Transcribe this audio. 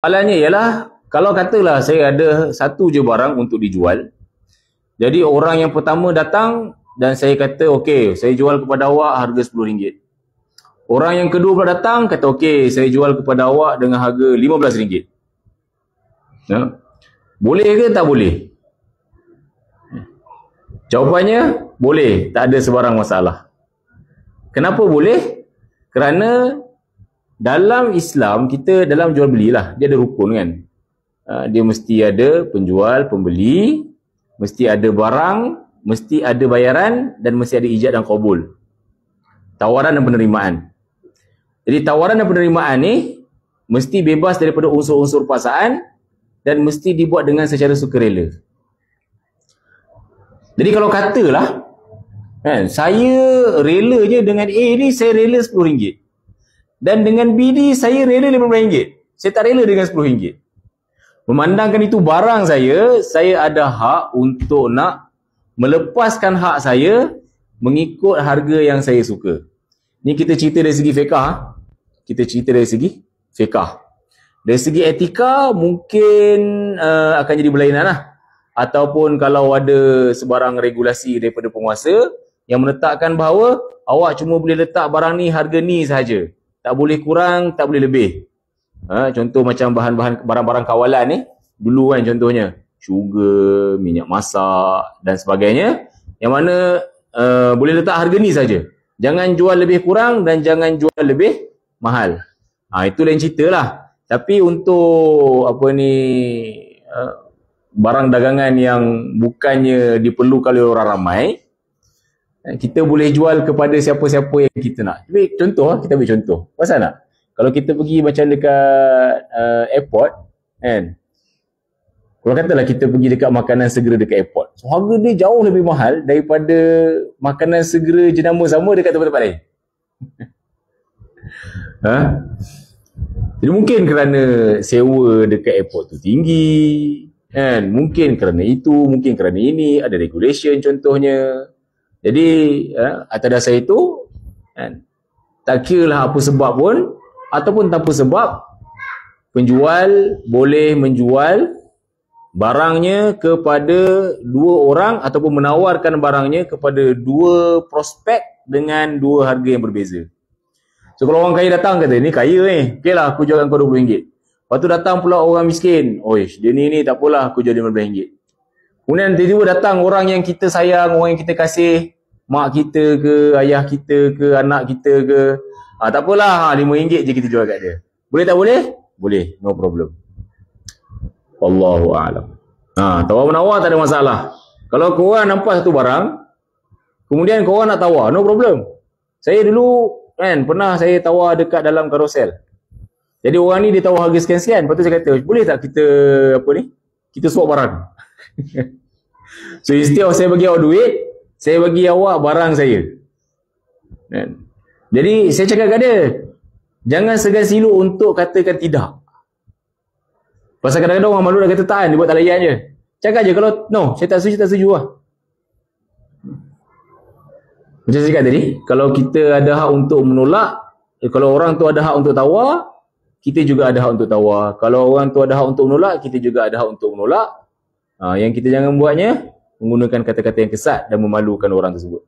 Soalannya ialah, kalau katalah saya ada satu je barang untuk dijual. Jadi orang yang pertama datang dan saya kata, okey, saya jual kepada awak harga RM10. Orang yang kedua pula datang, kata, okey, saya jual kepada awak dengan harga RM15. Ya? Boleh ke tak boleh? Jawapannya, boleh. Tak ada sebarang masalah. Kenapa boleh? Kerana dalam Islam, kita dalam jual belilah, dia ada rukun kan. Dia mesti ada penjual, pembeli, mesti ada barang, mesti ada bayaran, dan mesti ada ijab dan qabul. Tawaran dan penerimaan. Jadi tawaran dan penerimaan ni mesti bebas daripada unsur-unsur paksaan dan mesti dibuat dengan secara sukarela. Jadi kalau katalah kan, saya rela je dengan A ni, saya rela RM10. Dan dengan B ni saya rela RM15. Saya tak rela dengan RM10. Memandangkan itu barang saya ada hak untuk nak melepaskan hak saya mengikut harga yang saya suka. Ni kita cerita dari segi fiqah. Kita cerita dari segi fiqah. Dari segi etika mungkin akan jadi berlainan lah. Ataupun kalau ada sebarang regulasi daripada penguasa yang menetapkan bahawa awak cuma boleh letak barang ni harga ni sahaja. Tak boleh kurang, tak boleh lebih. Contoh macam bahan-bahan barang-barang kawalan ni, dulu kan contohnya sugar, minyak masak dan sebagainya, yang mana boleh letak harga ni saja. Jangan jual lebih kurang dan jangan jual lebih mahal. Itu lain cerita lah. Tapi untuk barang dagangan yang bukannya diperlukan oleh orang ramai, kita boleh jual kepada siapa-siapa yang kita nak. Contoh, kita ambil contoh. Pasal nak? Kalau kita pergi macam dekat airport, kan? Kalau katalah kita pergi dekat makanan segera dekat airport. So, harga dia jauh lebih mahal daripada makanan segera jenama sama dekat tempat-tempat lain. Jadi mungkin kerana sewa dekat airport tu tinggi, kan? Mungkin kerana itu, mungkin kerana ini, ada regulation contohnya. Jadi atas dasar itu, kan, tak kira lah apa sebab pun, ataupun tanpa sebab, penjual boleh menjual barangnya kepada dua orang ataupun menawarkan barangnya kepada dua prospek dengan dua harga yang berbeza. So kalau orang kaya datang kata, ni kaya ni, okey lah aku jualkan kau RM20. Lepas tu datang pula orang miskin, oish dia ni tak apalah aku jual RM15. Kemudian tiba-tiba datang orang yang kita sayang, orang yang kita kasih, mak kita ke, ayah kita ke, anak kita ke, tak apalah, RM5 je kita jual kat dia. Boleh tak boleh? Boleh, no problem. Wallahu a'lam. Tawar-menawar tak ada masalah. Kalau korang nampak satu barang, kemudian korang nak tawar, no problem. Saya dulu kan pernah saya tawar dekat dalam karusel. Jadi orang ni dia tawar harga sekian-sekian. Lepas tu saya kata, boleh tak kita kita swap barang? So instead of saya bagi awak duit, saya bagi awak barang saya. Kan? Jadi saya cakap kat dia, jangan segan silu untuk katakan tidak. Pasal kadang-kadang orang malu dah kata tak, dia buat tak layan je. Cakap je kalau no, saya tak setuju lah. Macam saya cakap tadi, kalau kita ada hak untuk menolak, kalau orang tu ada hak untuk tawar, kita juga ada hak untuk tawar. Kalau orang tu ada hak untuk menolak, kita juga ada hak untuk menolak. Yang kita jangan buatnya, menggunakan kata-kata yang kesat dan memalukan orang tersebut.